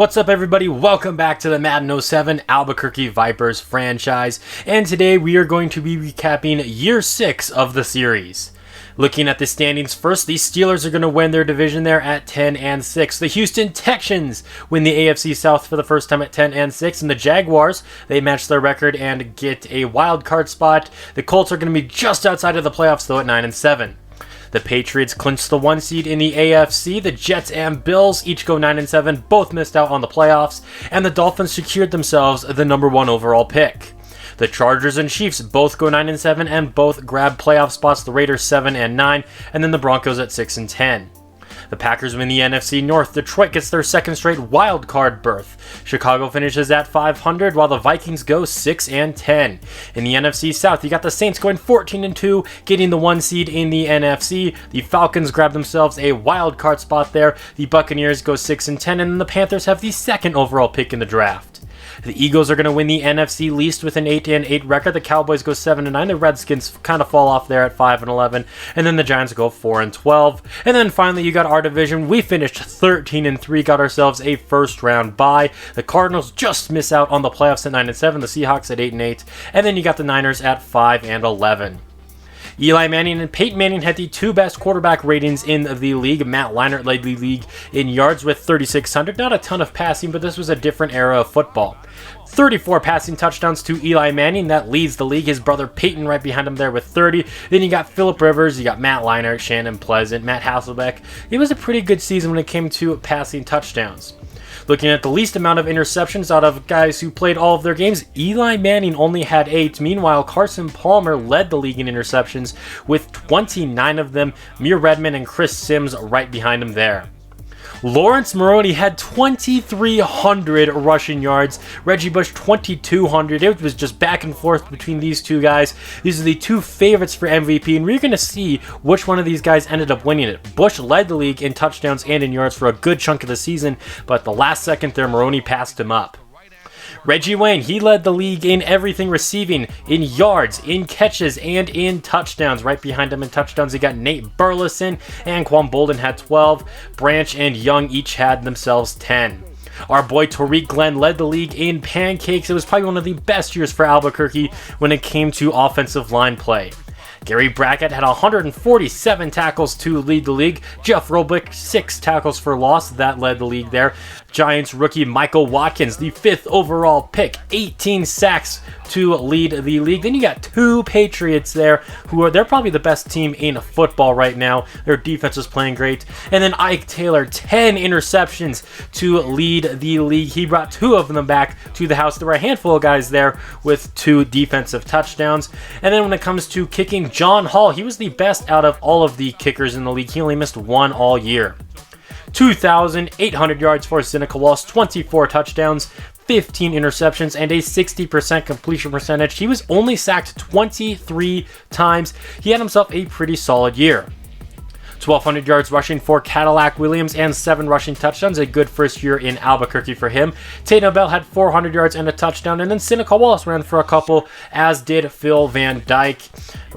What's up, everybody? Welcome back to the Madden 07 Albuquerque Vipers franchise, and today we are going to be recapping year 6 of the series. Looking at the standings first, the Steelers are going to win their division there at 10-6. The Houston Texans win the AFC South for the first time at 10-6, and the Jaguars, they match their record and get a wild card spot. The Colts are going to be just outside of the playoffs though at 9-7. The Patriots clinched the 1 seed in the AFC. The Jets and Bills each go 9-7, both missed out on the playoffs, and the Dolphins secured themselves the number 1 overall pick. The Chargers and Chiefs both go 9-7 and both grab playoff spots. The Raiders 7-9, and then the Broncos at 6-10. The Packers win the NFC North. Detroit gets their second straight wild card berth. Chicago finishes at 500, while the Vikings go 6-10. In the NFC South, you got the Saints going 14-2, getting the 1 seed in the NFC. The Falcons grab themselves a wild card spot there. The Buccaneers go 6-10, and then the Panthers have the second overall pick in the draft. The Eagles are going to win the NFC least with an 8-8 record. The Cowboys go 7-9. The Redskins kind of fall off there at 5-11. And then the Giants go 4-12. And then finally, you got our division. We finished 13-3, got ourselves a first round bye. The Cardinals just miss out on the playoffs at 9-7. The Seahawks at 8-8. And then you got the Niners at 5-11. Eli Manning and Peyton Manning had the 2 best quarterback ratings in the league. Matt Leinart led the league in yards with 3,600. Not a ton of passing, but this was a different era of football. 34 passing touchdowns to Eli Manning. That leads the league. His brother Peyton right behind him there with 30. Then you got Phillip Rivers. You got Matt Leinart, Shannon Pleasant, Matt Hasselbeck. It was a pretty good season when it came to passing touchdowns. Looking at the least amount of interceptions out of guys who played all of their games, Eli Manning only had 8. Meanwhile, Carson Palmer led the league in interceptions with 29 of them. Mir Redmond and Chris Sims right behind him there. Lawrence Maroney had 2,300 rushing yards. Reggie Bush 2,200. It was just back and forth between these two guys. These are the 2 favorites for MVP, and we're going to see which one of these guys ended up winning it. Bush led the league in touchdowns and in yards for a good chunk of the season, but at the last second there, Maroney passed him up. Reggie Wayne, he led the league in everything receiving, in yards, in catches, and in touchdowns. Right behind him in touchdowns, you got Nate Burleson, and Quan Bolden had 12. Branch and Young each had themselves 10. Our boy Tariq Glenn led the league in pancakes. It was probably one of the best years for Albuquerque when it came to offensive line play. Gary Brackett had 147 tackles to lead the league. Jeff Robick, 6 tackles for loss. That led the league there. Giants rookie Michael Watkins, the 5th overall pick, 18 sacks to lead the league. Then you got 2 Patriots there they're probably the best team in football right now. Their defense is playing great. And then Ike Taylor, 10 interceptions to lead the league. He brought 2 of them back to the house. There were a handful of guys there with 2 defensive touchdowns. And then when it comes to kicking, John Hall, he was the best out of all of the kickers in the league. He only missed 1 all year. 2,800 yards for Seneca Wallace, 24 touchdowns, 15 interceptions, and a 60% completion percentage. He was only sacked 23 times. He had himself a pretty solid year. 1,200 yards rushing for Cadillac Williams and 7 rushing touchdowns. A good first year in Albuquerque for him. Tatum Bell had 400 yards and a touchdown, and then Seneca Wallace ran for a couple, as did Phil Van Dyke.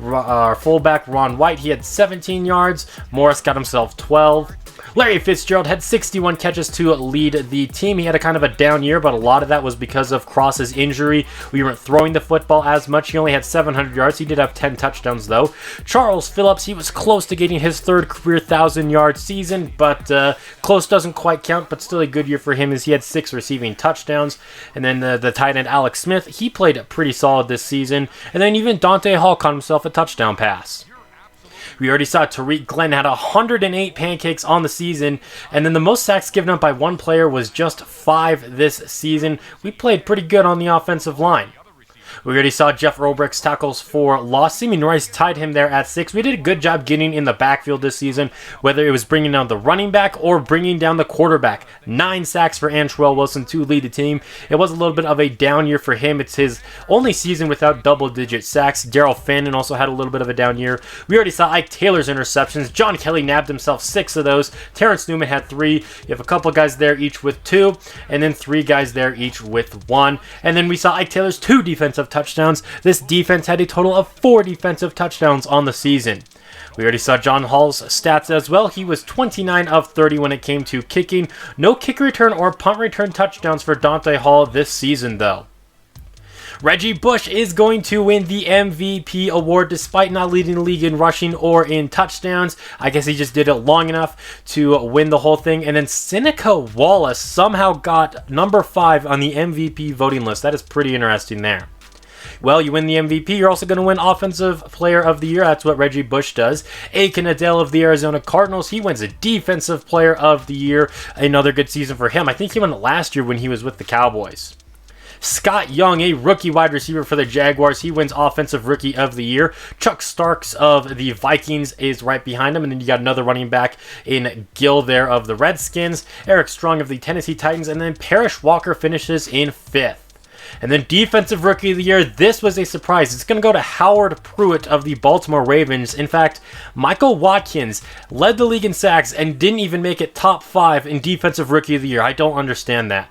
Our fullback Ron White, he had 17 yards. Morris got himself 12. Larry Fitzgerald had 61 catches to lead the team. He had a kind of a down year, but a lot of that was because of Cross's injury. We weren't throwing the football as much. He only had 700 yards. He did have 10 touchdowns, though. Charles Phillips, he was close to getting his 3rd career 1,000-yard season, but close doesn't quite count, but still a good year for him as he had 6 receiving touchdowns. And then the tight end Alex Smith, he played pretty solid this season. And then even Dante Hall caught himself a touchdown pass. We already saw Tariq Glenn had 108 pancakes on the season, and then the most sacks given up by one player was just 5 this season. We played pretty good on the offensive line. We already saw Jeff Robrick's tackles for loss. Seaman Rice tied him there at 6. We did a good job getting in the backfield this season, whether it was bringing down the running back or bringing down the quarterback. 9 sacks for Antrell Wilson to lead the team. It was a little bit of a down year for him. It's his only season without double-digit sacks. Daryl Fannin also had a little bit of a down year. We already saw Ike Taylor's interceptions. John Kelly nabbed himself 6 of those. Terrence Newman had 3. You have a couple guys there each with 2, and then 3 guys there each with 1. And then we saw Ike Taylor's 2 defensive touchdowns. This defense had a total of 4 defensive touchdowns on the season. We already saw John Hall's stats as well. He was 29 of 30 when it came to kicking. No kick return or punt return touchdowns for Dante Hall this season, though. Reggie Bush is going to win the MVP award despite not leading the league in rushing or in touchdowns. I guess he just did it long enough to win the whole thing. And then Seneca Wallace somehow got number 5 on the MVP voting list. That is pretty interesting there. Well, you win the MVP, you're also going to win Offensive Player of the Year. That's what Reggie Bush does. Aiken Adele of the Arizona Cardinals, he wins a Defensive Player of the Year. Another good season for him. I think he won it last year when he was with the Cowboys. Scott Young, a rookie wide receiver for the Jaguars, he wins Offensive Rookie of the Year. Chuck Starks of the Vikings is right behind him, and then you got another running back in Gill there of the Redskins, Eric Strong of the Tennessee Titans, and then Parrish Walker finishes in 5th. And then Defensive Rookie of the Year, this was a surprise. It's going to go to Howard Pruitt of the Baltimore Ravens. In fact, Michael Watkins led the league in sacks and didn't even make it top 5 in Defensive Rookie of the Year. I don't understand that.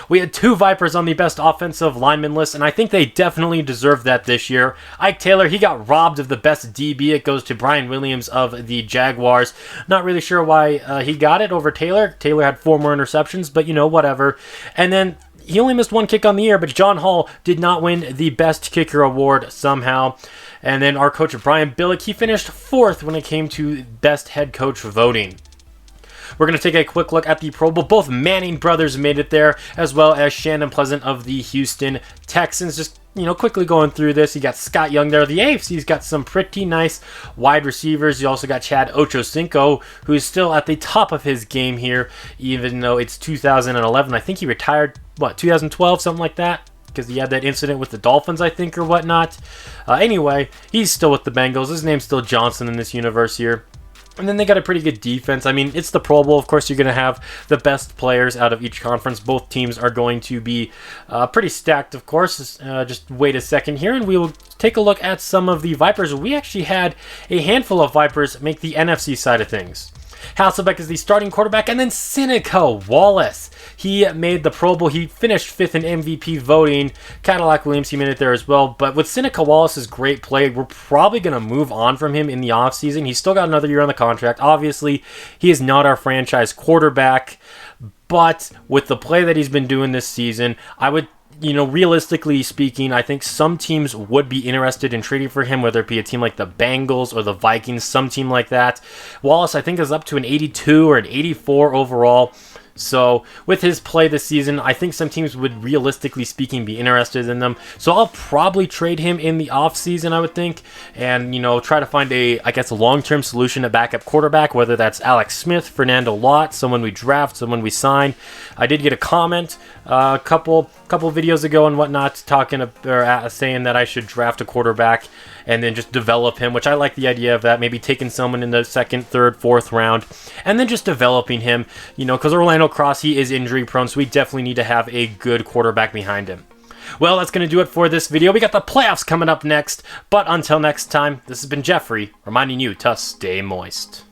We had 2 Vipers on the best offensive lineman list, and I think they definitely deserve that this year. Ike Taylor, he got robbed of the best DB. It goes to Brian Williams of the Jaguars. Not really sure why he got it over Taylor. Taylor had 4 more interceptions, but whatever. And then he only missed 1 kick on the year, but John Hall did not win the best kicker award somehow. And then our coach, Brian Billick, he finished 4th when it came to best head coach voting. We're going to take a quick look at the Pro Bowl. Both Manning brothers made it there, as well as Shannon Pleasant of the Houston Texans. Just, quickly going through this, you got Scott Young there. The AFC's got some pretty nice wide receivers. You also got Chad Ochocinco, who's still at the top of his game here, even though it's 2011. I think he retired, 2012, something like that? Because he had that incident with the Dolphins, I think, or whatnot. Anyway, he's still with the Bengals. His name's still Johnson in this universe here. And then they got a pretty good defense. I mean, it's the Pro Bowl. Of course, you're going to have the best players out of each conference. Both teams are going to be pretty stacked, of course. Just wait a second here, and we will take a look at some of the Vipers. We actually had a handful of Vipers make the NFC side of things. Hasselbeck is the starting quarterback, and then Seneca Wallace. He made the Pro Bowl. He finished 5th in MVP voting. Cadillac Williams, he made it there as well. But with Seneca Wallace's great play, we're probably going to move on from him in the offseason. He's still got another year on the contract. Obviously, he is not our franchise quarterback. But with the play that he's been doing this season, I would, realistically speaking, I think some teams would be interested in trading for him, whether it be a team like the Bengals or the Vikings, some team like that. Wallace, I think, is up to an 82 or an 84 overall. So with his play this season, I think some teams would, realistically speaking, be interested in them. So I'll probably trade him in the offseason, I would think, and, try to find a long-term solution at backup quarterback, whether that's Alex Smith, Fernando Lott, someone we draft, someone we sign. I did get a comment a couple videos ago and whatnot saying that I should draft a quarterback and then just develop him, which I like the idea of that. Maybe taking someone in the 2nd, 3rd, 4th round, and then just developing him, because Orlando Cross, he is injury prone, so we definitely need to have a good quarterback behind him. Well, that's going to do it for this video. We got the playoffs coming up next, but until next time, this has been Jeffrey, reminding you to stay moist.